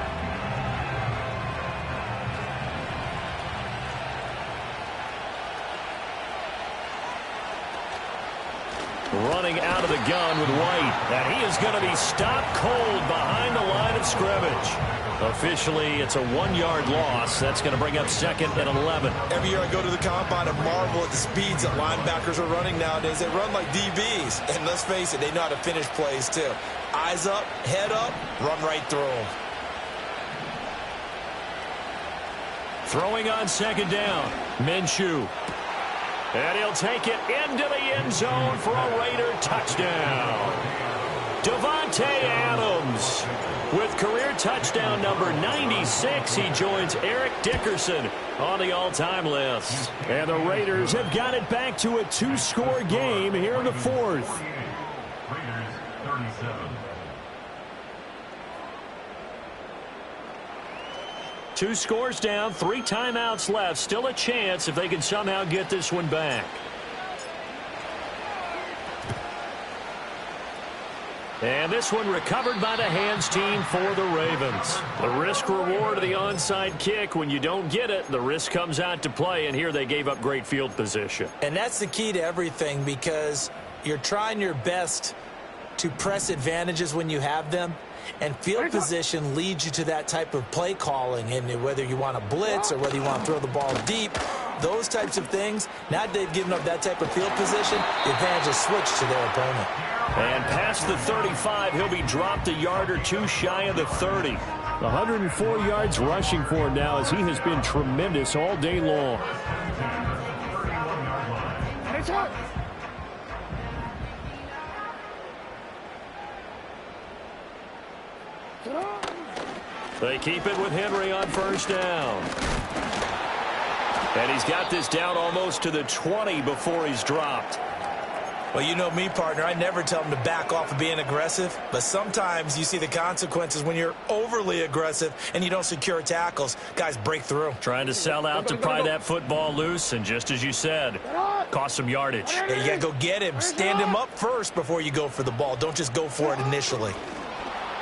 Speaker 1: out of the gun with White. And he is going to be stopped cold behind the line of scrimmage. Officially, it's a 1-yard loss. That's going to bring up 2nd and 11.
Speaker 2: Every year I go to the combine and marvel at the speeds that linebackers are running nowadays. They run like DBs. And let's face it, they know how to finish plays too. Eyes up, head up, run right through them.
Speaker 1: Throwing on 2nd down, Minshew. And he'll take it into the end zone for a Raider touchdown. Devontae Adams with career touchdown number 96. He joins Eric Dickerson on the all-time list. And the Raiders have got it back to a 2-score game here in the 4th.
Speaker 3: Raiders 37.
Speaker 1: 2 scores down, 3 timeouts left. Still a chance if they can somehow get this one back. And this one recovered by the hands team for the Ravens. The risk-reward of the onside kick. When you don't get it, the risk comes out to play, and here they gave up great field position.
Speaker 4: And that's the key to everything, because you're trying your best to press advantages when you have them. And field position leads you to that type of play calling. And whether you want to blitz or whether you want to throw the ball deep, those types of things, now they've given up that type of field position, the advantage is switched to their opponent.
Speaker 1: And past the 35, he'll be dropped a yard or 2 shy of the 30.
Speaker 5: 104 yards rushing for him now, as he has been tremendous all day long.
Speaker 1: They keep it with Henry on 1st down. And he's got this down almost to the 20 before he's dropped.
Speaker 2: Well, you know me, partner. I never tell them to back off of being aggressive. But sometimes you see the consequences when you're overly aggressive and you don't secure tackles. Guys break through.
Speaker 1: Trying to sell out to pry that football loose. And just as you said, cost some yardage.
Speaker 2: Yeah, you got to go get him. Stand him up first before you go for the ball. Don't just go for it initially.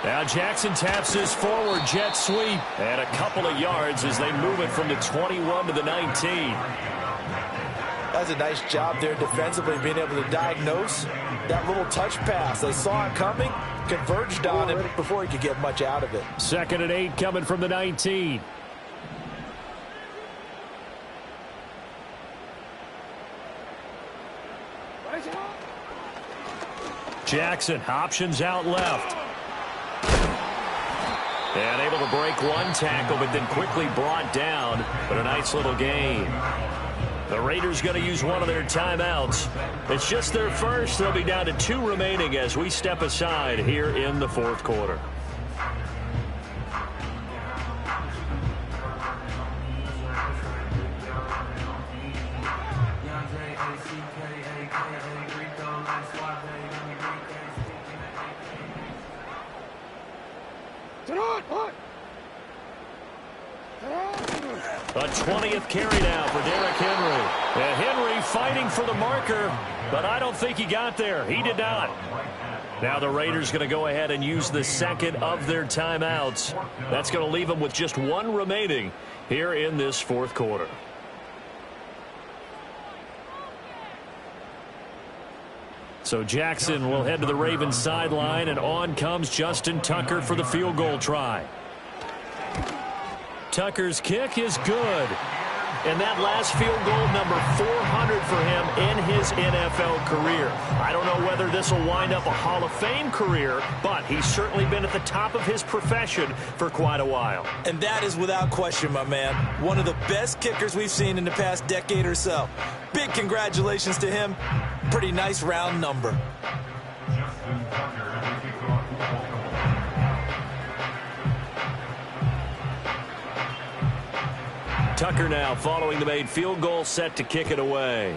Speaker 1: Now Jackson taps his forward jet sweep. And a couple of yards as they move it from the 21 to the 19.
Speaker 4: That's a nice job there defensively, being able to diagnose that little touch pass. They saw it coming, converged on it before he could get much out of it.
Speaker 5: 2nd and 8 coming from the 19.
Speaker 1: Jackson options out left. And able to break one tackle, but then quickly brought down. But a nice little gain. The Raiders going to use one of their timeouts. It's just their first. They'll be down to 2 remaining as we step aside here in the 4th quarter. A 20th carry now for Derrick Henry. And Henry fighting for the marker, but I don't think he got there. He did not. Now the Raiders going to go ahead and use the 2nd of their timeouts. That's going to leave them with just 1 remaining here in this 4th quarter. So Jackson will head to the Ravens sideline, and on comes Justin Tucker for the field goal try. Tucker's kick is good. And that last field goal, number 400 for him in his NFL career. I don't know whether this will wind up a Hall of Fame career, but he's certainly been at the top of his profession for quite a while.
Speaker 2: And that is without question, my man, one of the best kickers we've seen in the past decade or so. Big congratulations to him. Pretty nice round number.
Speaker 3: Justin Tucker has a kickoff football.
Speaker 1: Tucker now following the made field goal, set to kick it away.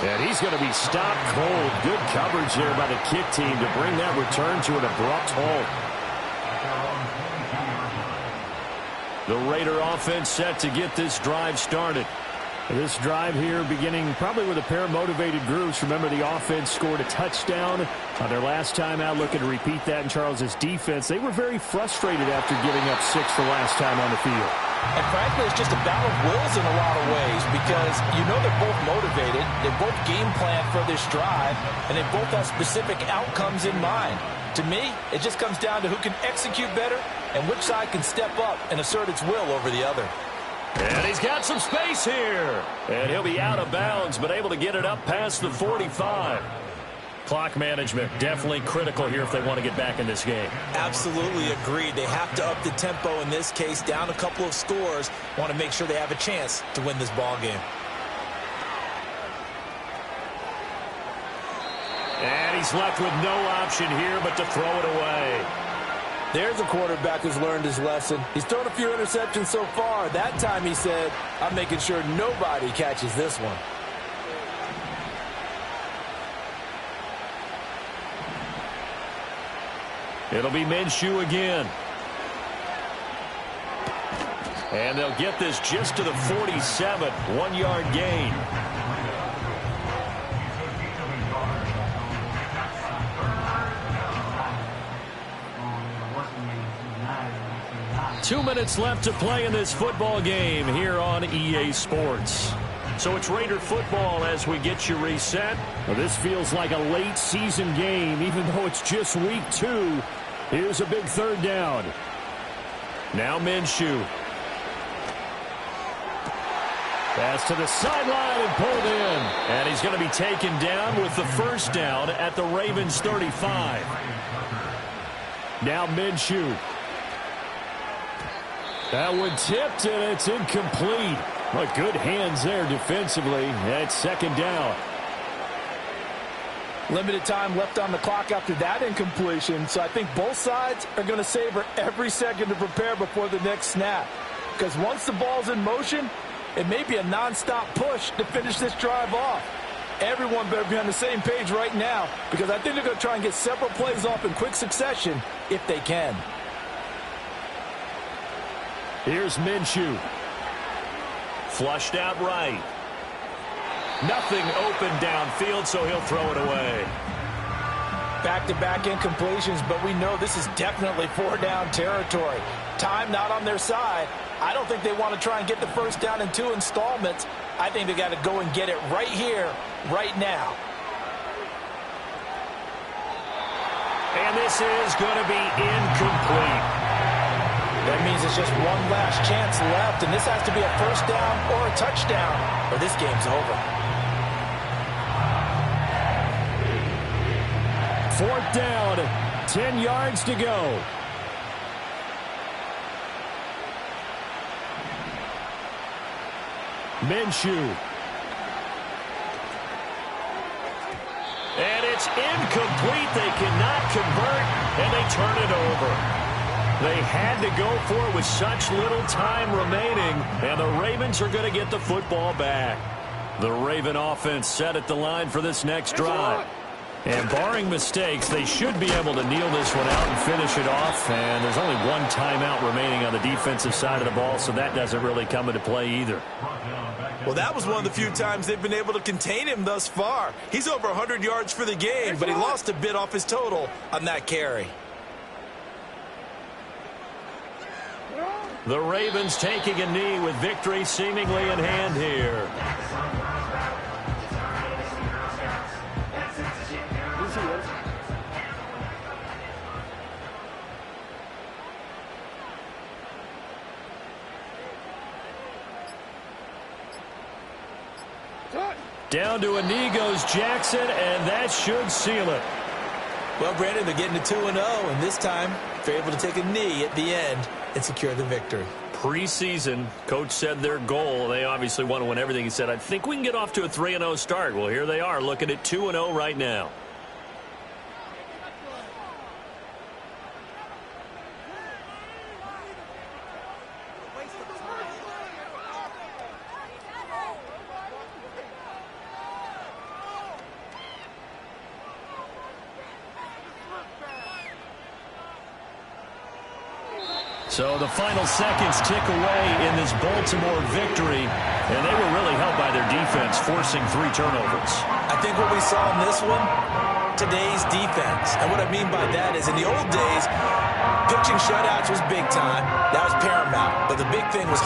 Speaker 1: And he's going to be stopped cold. Good coverage there by the kick team to bring that return to an abrupt halt. The Raider offense set to get this drive started.
Speaker 5: This drive here beginning probably with a pair of motivated groups. Remember, the offense scored a touchdown on their last time out, looking to repeat that in Charles's defense. They were very frustrated after giving up 6 the last time on the field.
Speaker 4: And frankly, it's just a battle of wills in a lot of ways because you know they're both motivated, they both game plan for this drive, and they both have specific outcomes in mind. To me, it just comes down to who can execute better and which side can step up and assert its will over the other.
Speaker 1: And he's got some space here. And he'll be out of bounds, but able to get it up past the 45. Clock management definitely critical here if they want to get back in this game.
Speaker 2: Absolutely agreed. They have to up the tempo in this case, down a couple of scores. Want to make sure they have a chance to win this ball game.
Speaker 1: And he's left with no option here but to throw it away.
Speaker 4: There's a quarterback who's learned his lesson. He's thrown a few interceptions so far. That time he said, I'm making sure nobody catches this one.
Speaker 1: It'll be Minshew again. And they'll get this just to the 47. 1-yard gain. Two minutes left to play in this football game here on EA Sports. So it's Raider football as we get you reset.
Speaker 5: Well, this feels like a late season game, even though it's just week 2. Here's a big third down.
Speaker 1: Now Minshew.
Speaker 5: Pass to the sideline and pulled in.
Speaker 1: And he's going to be taken down with the first down at the Ravens 35.
Speaker 5: Now Minshew. That one tipped, and it's incomplete. But good hands there defensively. That's second down.
Speaker 4: Limited time left on the clock after that incompletion, so I think both sides are going to savor every second to prepare before the next snap. Because once the ball's in motion, it may be a nonstop push to finish this drive off. Everyone better be on the same page right now because I think they're going to try and get several plays off in quick succession if they can.
Speaker 5: Here's Minshew.
Speaker 1: Flushed out right. Nothing open downfield, so he'll throw it away.
Speaker 4: Back-to-back incompletions, but we know this is definitely 4-down territory. Time not on their side. I don't think they want to try and get the first down in 2 installments. I think they got to go and get it right here, right now.
Speaker 1: And this is going to be incomplete.
Speaker 4: That means it's just one last chance left, and this has to be a first down or a touchdown, or this game's over.
Speaker 5: 4th down, 10 yards to go. Minshew.
Speaker 1: And it's incomplete. They cannot convert, and they turn it over. They had to go for it with such little time remaining, and the Ravens are going to get the football back. The Raven offense set at the line for this next drive. And barring mistakes, they should be able to kneel this one out and finish it off. And there's only one timeout remaining on the defensive side of the ball, so that doesn't really come into play either.
Speaker 2: Well, that was one of the few times they've been able to contain him thus far. He's over 100 yards for the game, but he lost a bit off his total on that carry.
Speaker 1: The Ravens taking a knee with victory seemingly in hand here. Down to a knee goes Jackson, and that should seal it.
Speaker 2: Well, Brandon, they're getting to 2-0, and this time they're able to take a knee at the end and secure the victory.
Speaker 1: Preseason, coach said their goal, they obviously want to win everything. He said, I think we can get off to a 3-0 start. Well, here they are looking at 2-0 right now. So the final seconds tick away in this Baltimore victory, and they were really helped by their defense, forcing 3 turnovers.
Speaker 2: I think what we saw in this one, today's defense. And what I mean by that is in the old days, pitching shutouts was big time. That was paramount. But the big thing was